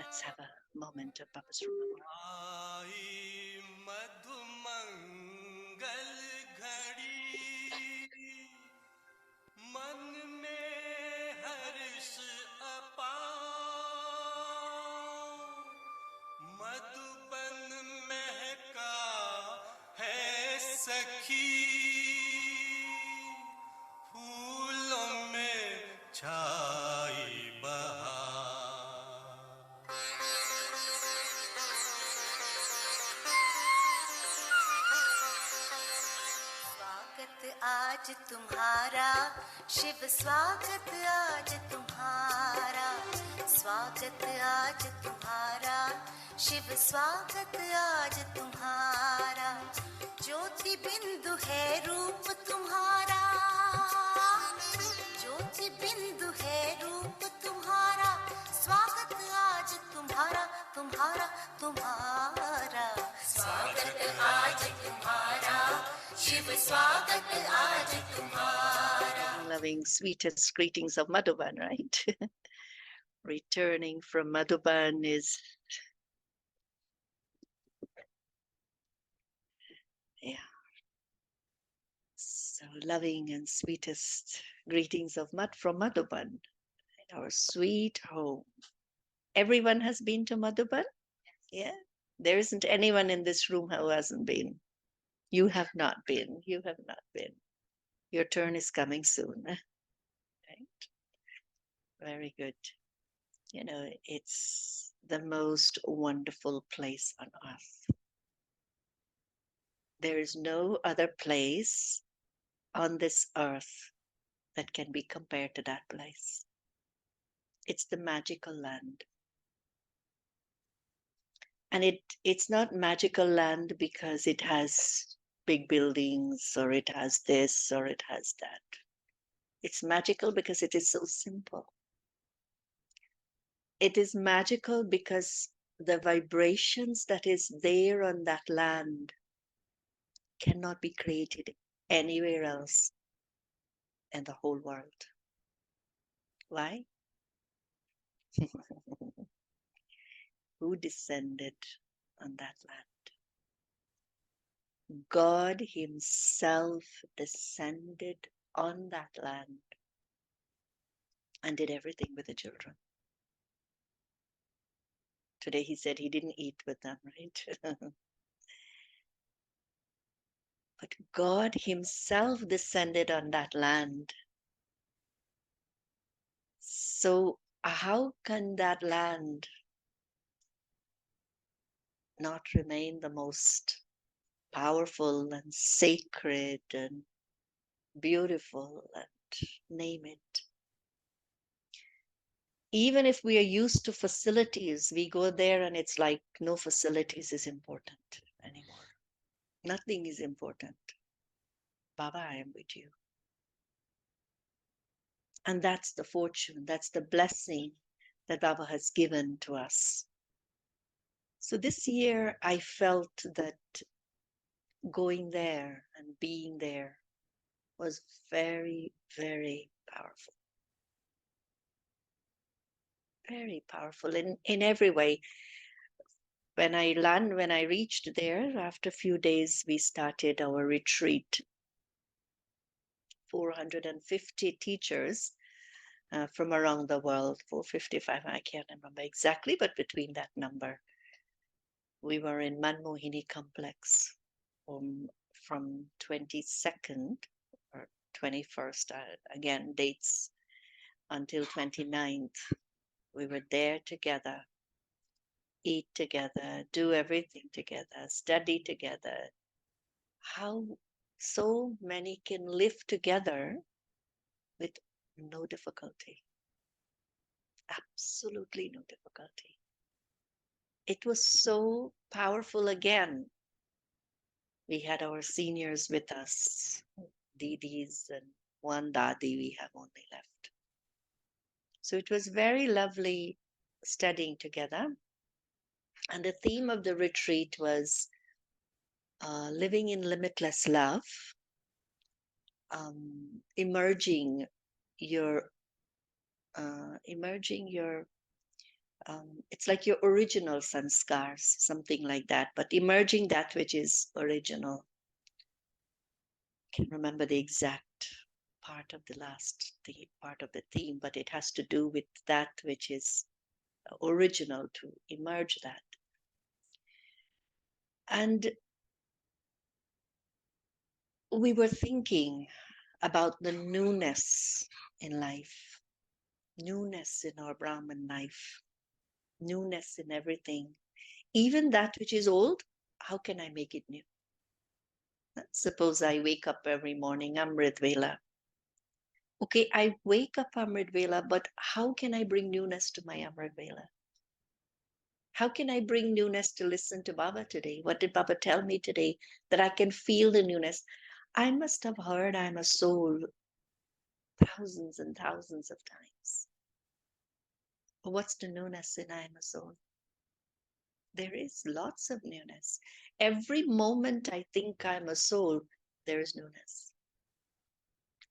Let's have a moment of Baba's Rumba. आई मधुमंगल घड़ी मन में हर्ष अपार मधुबन महका है सखी फूलों में छाई बहार स्वागत आज तुम्हारा शिव स्वागत आज तुम्हारा स्वागत आज तुम्हारा शिव स्वागत आज तुम्हारा ज्योति बिंदु है रूप तुम्हारा ज्योति बिंदु है रूप तुम्हारा स्वागत आज तुम्हारा तुम्हारा तुम्हारा स्वागत आज तुम्हारा शिव स्वागत आज तुम्हारा. Loving sweetest greetings of Madhuban, right? Returning from Madhuban is, yeah, so loving and sweetest greetings of from Madhuban, our sweet home. Everyone has been to Madhuban? Yeah. There isn't anyone in this room who hasn't been. You have not been. You have not been. Your turn is coming soon. Right? Very good. You know, it's the most wonderful place on earth. There is no other place on this earth that can be compared to that place. It's the magical land. And it's not magical land because it has big buildings or it has this or it has that. It's magical because it is so simple. It is magical because the vibrations that is there on that land cannot be created anywhere else in the whole world. Why? Who descended on that land? God himself descended on that land and did everything with the children. Today he said he didn't eat with them, right? But God himself descended on that land. So how can that land not remain the most powerful and sacred and beautiful and name it? Even if we are used to facilities, we go there and it's like no facilities is important anymore. Nothing is important. Baba, I am with you. And that's the fortune, that's the blessing that Baba has given to us. So this year I felt that going there and being there was very, very powerful. Very powerful in every way. When I reached there, after a few days, we started our retreat. 450 teachers from around the world, 455, I can't remember exactly, but between that number. We were in Manmohini complex from 22nd or 21st, again, dates until 29th. We were there together, eat together, do everything together, study together. How so many can live together with no difficulty. Absolutely no difficulty. It was so powerful again. We had our seniors with us, Didis and one Dadi we have only left. So it was very lovely studying together. And the theme of the retreat was living in limitless love, emerging your it's like your original sanskars, something like that, but emerging that which is original. I can't remember the exact part of the part of the theme, but it has to do with that which is original, to emerge that. And we were thinking about the newness in life, newness in our Brahman life, newness in everything. Even that which is old, how can I make it new? Suppose I wake up every morning, Amrit Vela. Okay, I wake up Amrit Vela, but how can I bring newness to my Amrit Vela? How can I bring newness to listen to Baba today? What did Baba tell me today? That I can feel the newness. I must have heard I'm a soul thousands and thousands of times. What's the newness in I am a soul? There is lots of newness. Every moment I think I'm a soul, there is newness.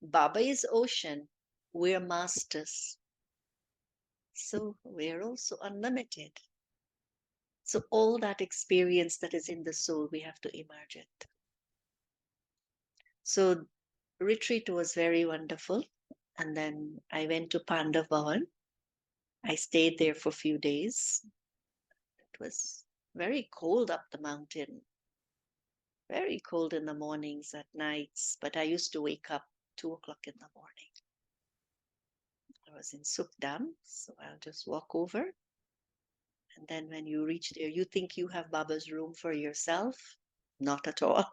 Baba is ocean, we're masters. So we're also unlimited. So all that experience that is in the soul, we have to emerge it. So retreat was very wonderful. And then I went to Pandav Bhavan. I stayed there for a few days. It was very cold up the mountain, very cold in the mornings, at nights, but I used to wake up 2 o'clock in the morning. I was in Sukdam, so I'll just walk over. And then when you reach there, you think you have Baba's room for yourself. Not at all.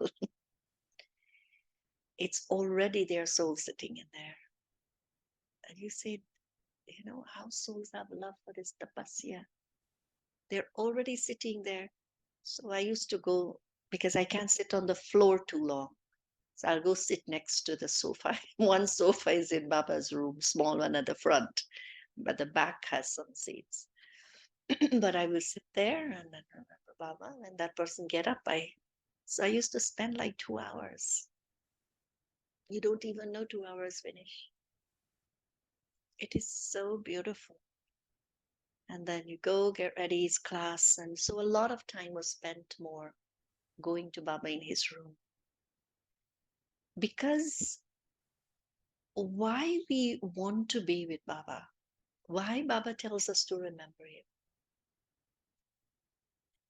It's already their soul sitting in there. And you say, you know, how souls have love for this tapasya. They're already sitting there. So I used to go, because I can't sit on the floor too long. So I'll go sit next to the sofa. One sofa is in Baba's room, small one at the front, but the back has some seats. But I will sit there and then remember Baba. When that person get up, so I used to spend like 2 hours. You don't even know 2 hours finish. It is so beautiful. And then you go get ready, his class. And so a lot of time was spent more going to Baba in his room. Because why we want to be with Baba, why Baba tells us to remember him.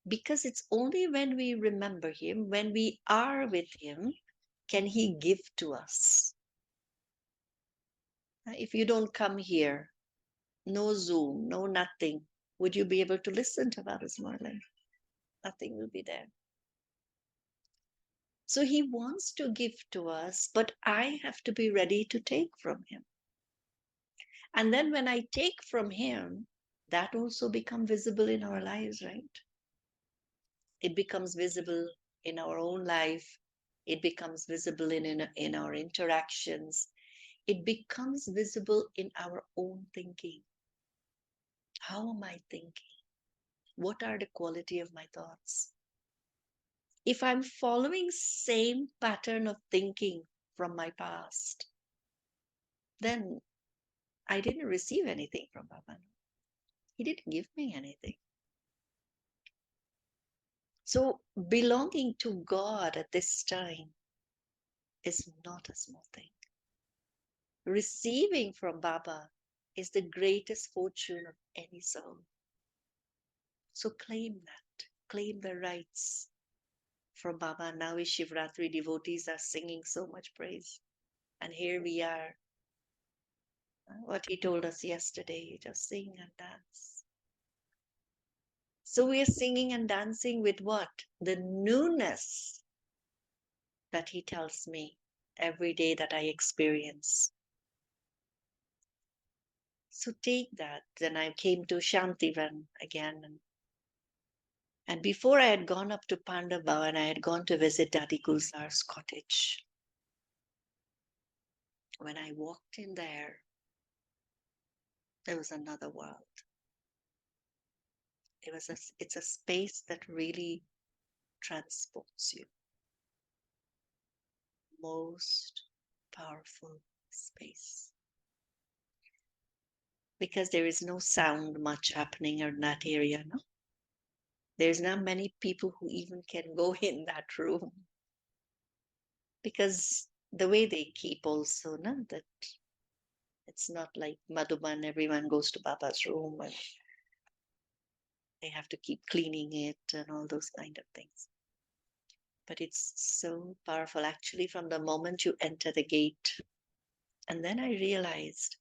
Because it's only when we remember him, when we are with him, can he give to us. If you don't come here, no Zoom, no nothing, would you be able to listen to Baba's Murli? Nothing will be there. So he wants to give to us, but I have to be ready to take from him. And then when I take from him, that also becomes visible in our lives, right? It becomes visible in our own life. It becomes visible in our interactions. It becomes visible in our own thinking. How am I thinking? What are the quality of my thoughts? If I'm following same pattern of thinking from my past, then I didn't receive anything from Baba. He didn't give me anything. So belonging to God at this time is not a small thing. Receiving from Baba is the greatest fortune of any soul. So claim that, claim the rights from Baba. Now is Shivratri, devotees are singing so much praise. And here we are. What he told us yesterday, just sing and dance. So we are singing and dancing with what? The newness that he tells me every day that I experience. So take that. Then I came to Shantivan again. And before I had gone up to Pandav Bhavan, I had gone to visit Dadi Gulzar's cottage. When I walked in there was another world. It's a space that really transports you. Most powerful space. because there is no sound much happening in that area. No, there's not many people who even can go in that room because the way they keep also, no, that it's not like Madhuban, everyone goes to Baba's room and they have to keep cleaning it and all those kind of things. But it's so powerful actually from the moment you enter the gate. And then I realized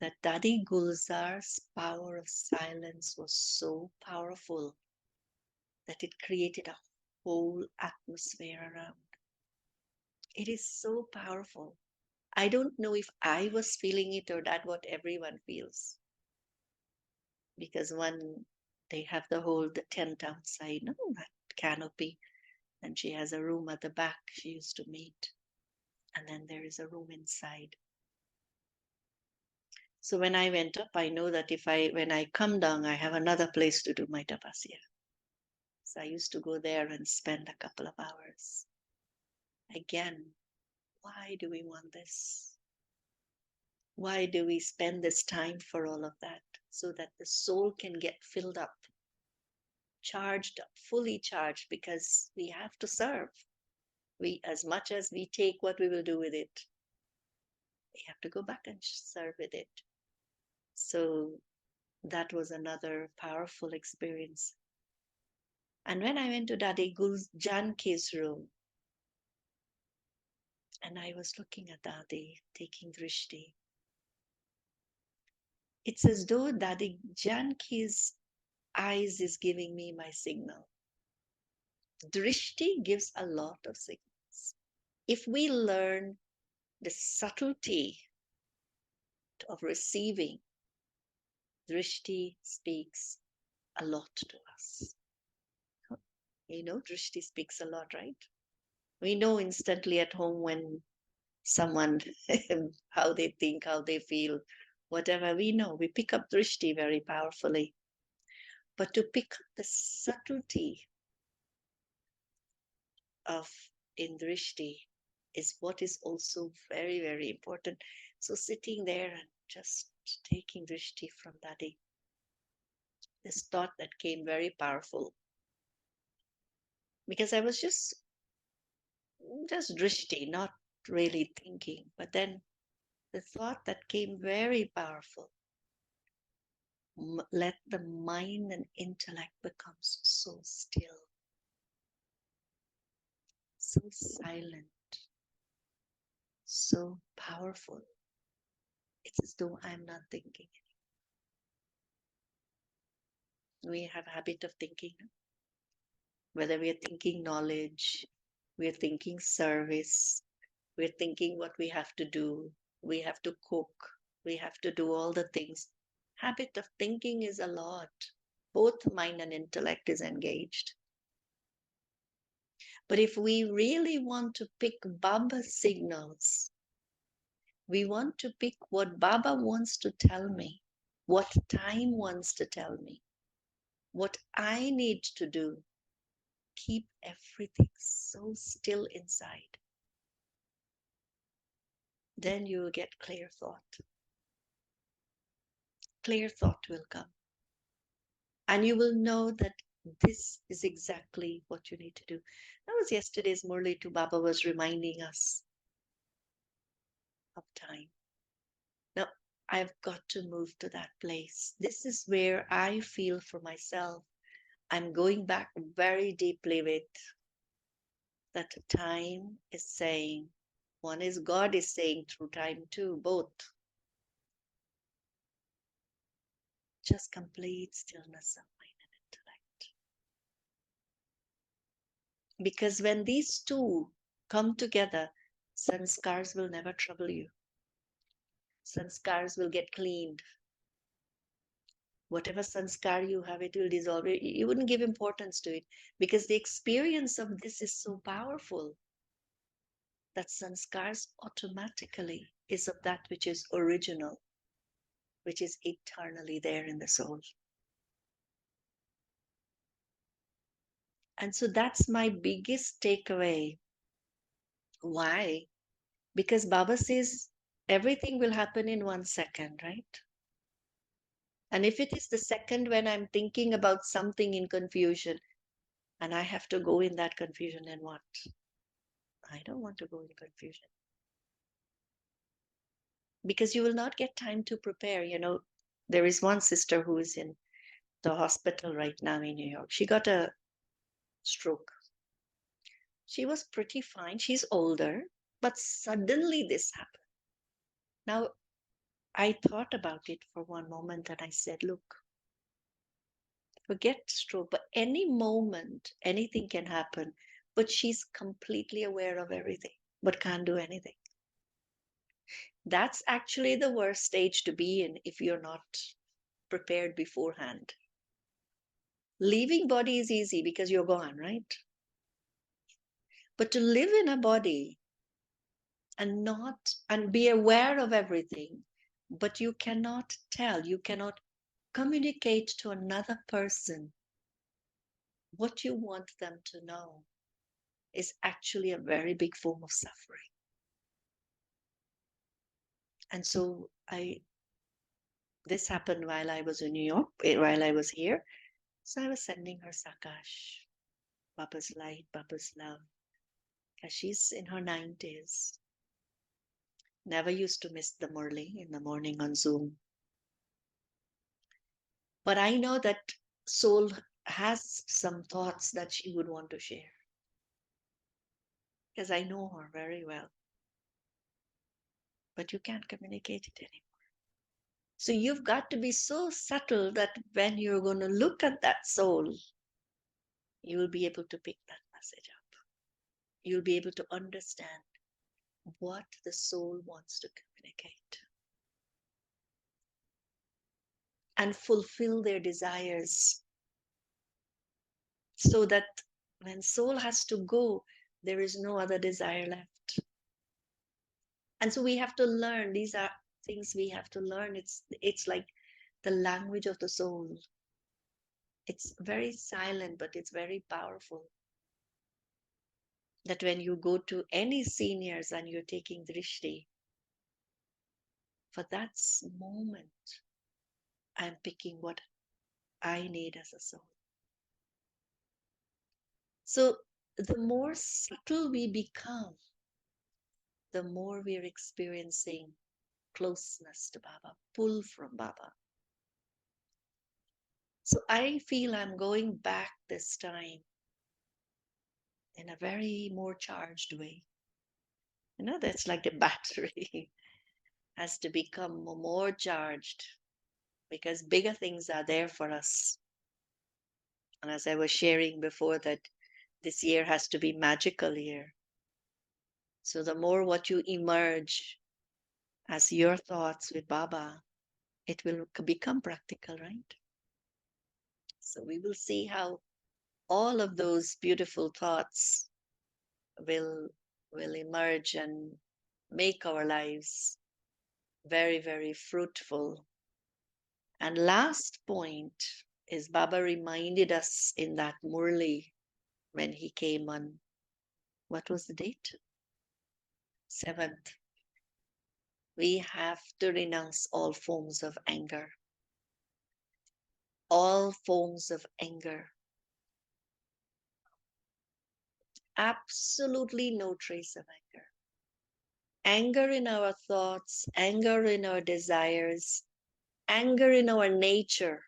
that Dadi Gulzar's power of silence was so powerful that it created a whole atmosphere around. It is so powerful. I don't know if I was feeling it or that what everyone feels. Because one, they have the tent outside, no, that canopy, and she has a room at the back she used to meet. And then there is a room inside. So when I went up, I know that when I come down, I have another place to do my tapasya. So I used to go there and spend a couple of hours. Again, why do we want this? Why do we spend this time for all of that? So that the soul can get filled up, charged up, fully charged, because we have to serve. We, as much as we take, what we will do with it, we have to go back and serve with it. So that was another powerful experience. And when I went to Dadi Janki's room, and I was looking at Dadi taking drishti, it's as though Dadi Janki's eyes is giving me my signal. Drishti gives a lot of signals. If we learn the subtlety of receiving, drishti speaks a lot to us. You know, drishti speaks a lot, right? We know instantly at home when someone, how they think, how they feel, whatever we know, we pick up drishti very powerfully. But to pick up the subtlety of in drishti is what is also very, very important. So sitting there and just taking drishti from Dadi, this thought that came very powerful. Because I was just drishti, not really thinking. But then the thought that came very powerful. Let the mind and intellect become so still, so silent, so powerful. It's as though I'm not thinking. We have a habit of thinking. Whether we are thinking knowledge, we are thinking service, we're thinking what we have to do, we have to cook, we have to do all the things. Habit of thinking is a lot. Both mind and intellect is engaged. But if we really want to pick Baba's signals, we want to pick what Baba wants to tell me, what time wants to tell me, what I need to do. Keep everything so still inside. Then you will get clear thought. Clear thought will come. And you will know that this is exactly what you need to do. That was yesterday's Murli to Baba was reminding us of time. Now, I've got to move to that place. This is where I feel for myself. I'm going back very deeply with that time is saying, one is God is saying through time too, both. Just complete stillness of mind and intellect. Because when these two come together, sanskars will never trouble you. Sanskars will get cleaned. Whatever sanskar you have, it will dissolve. You wouldn't give importance to it because the experience of this is so powerful that sanskars automatically is of that which is original, which is eternally there in the soul. And so that's my biggest takeaway. Why? Because Baba says everything will happen in 1 second, right? And if it is the second when I'm thinking about something in confusion and I have to go in that confusion, then what? I don't want to go in confusion. Because you will not get time to prepare. There is one sister who is in the hospital right now in New York. She got a stroke. She was pretty fine. She's older, but suddenly this happened. Now, I thought about it for one moment and I said, look, forget stroke, but any moment, anything can happen. But she's completely aware of everything, but can't do anything. That's actually the worst stage to be in if you're not prepared beforehand. Leaving body is easy because you're gone, right? But to live in a body and be aware of everything, but you cannot tell, you cannot communicate to another person what you want them to know, is actually a very big form of suffering. And so this happened while I was in New York, while I was here. So I was sending her Sakash, Baba's light, Baba's love, because she's in her 90s. Never used to miss the Murli in the morning on Zoom. But I know that soul has some thoughts that she would want to share, because I know her very well. But you can't communicate it anymore. So you've got to be so subtle that when you're going to look at that soul, you will be able to pick that message up. You'll be able to understand what the soul wants to communicate and fulfill their desires, so that when soul has to go, there is no other desire left. And so we have to learn. These are things we have to learn. It's like the language of the soul. It's very silent, but it's very powerful. That when you go to any seniors and you're taking drishti, for that moment, I'm picking what I need as a soul. So the more subtle we become, the more we're experiencing closeness to Baba, pull from Baba. So I feel I'm going back this time in a very more charged way. That's like the battery has to become more charged, because bigger things are there for us. And as I was sharing before, that this year has to be magical year. So the more what you emerge as your thoughts with Baba, it will become practical, right? So we will see how all of those beautiful thoughts will emerge and make our lives very, very fruitful. And last point is Baba reminded us in that Murli when he came on, what was the date? 7th. We have to renounce all forms of anger. All forms of anger. Absolutely no trace of anger. Anger in our thoughts, anger in our desires, anger in our nature,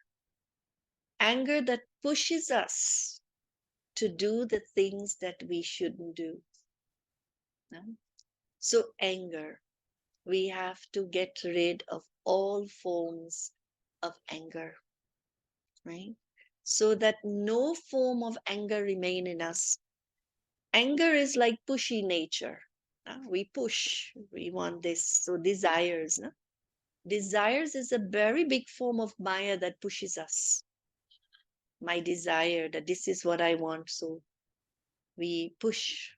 anger that pushes us to do the things that we shouldn't do. No? So anger, we have to get rid of all forms of anger, right? So that no form of anger remain in us. Anger is like pushy nature. We push, we want this. So desires, no? Desires is a very big form of Maya that pushes us. My desire that this is what I want, so we push.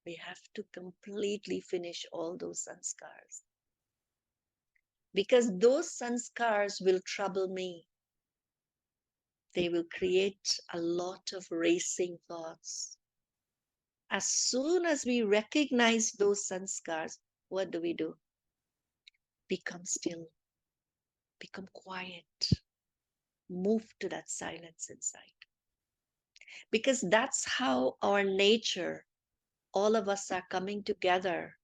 We have to completely finish all those sanskars. Because those sanskars will trouble me. They will create a lot of racing thoughts. As soon as we recognize those sanskars, what do? Become still. Become quiet. Move to that silence inside. Because that's how our nature, all of us are coming together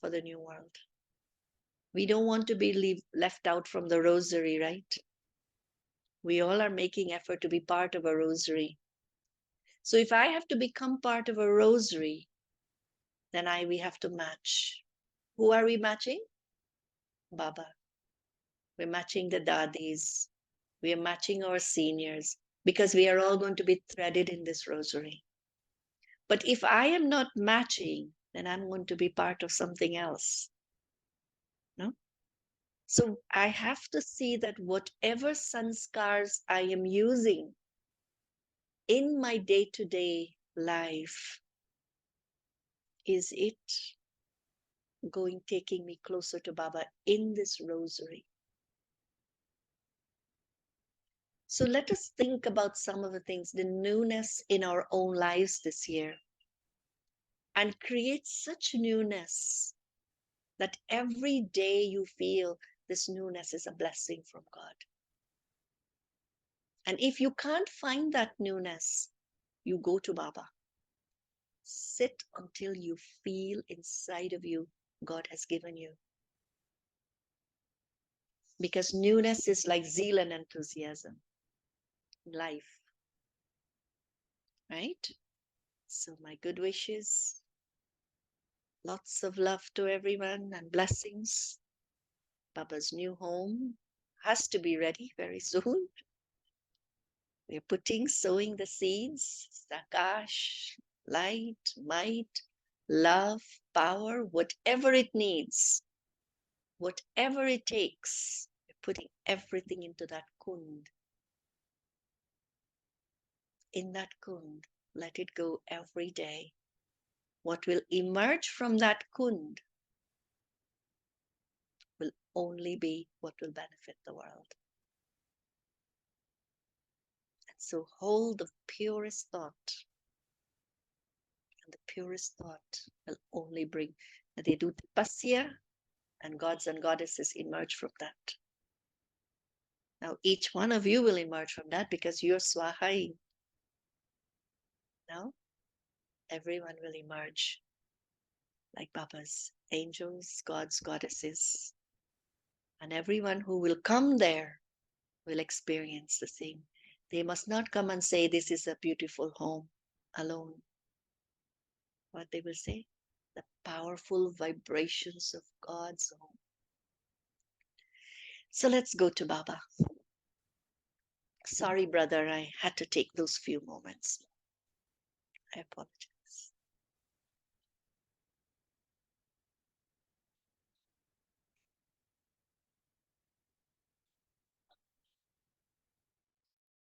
for the new world. We don't want to be left out from the rosary, right? We all are making effort to be part of a rosary. So if I have to become part of a rosary, then we have to match. Who are we matching? Baba. We're matching the dadis. We are matching our seniors because we are all going to be threaded in this rosary. But if I am not matching, then I'm going to be part of something else. No? So I have to see that whatever sanskars I am using in my day-to-day life, is it taking me closer to Baba in this rosary? So let us think about some of the things, the newness in our own lives this year, and create such newness that every day you feel this newness is a blessing from God. And if you can't find that newness, you go to Baba. Sit until you feel inside of you God has given you. Because newness is like zeal and enthusiasm in life. Right? So my good wishes. Lots of love to everyone and blessings. Baba's new home has to be ready very soon. We're sowing the seeds, Sakash, light, might, love, power, whatever it needs, whatever it takes. We're putting everything into that kund. In that kund, let it go every day. What will emerge from that kund will only be what will benefit the world. And so hold the purest thought. And the purest thought will only bring they do tapasya, and gods and goddesses emerge from that. Now each one of you will emerge from that because you're swahai. Now everyone will emerge like Baba's angels, gods, goddesses. And everyone who will come there will experience the same. They must not come and say, this is a beautiful home alone. What they will say? The powerful vibrations of God's home. So let's go to Baba. Sorry, brother, I had to take those few moments. I apologize.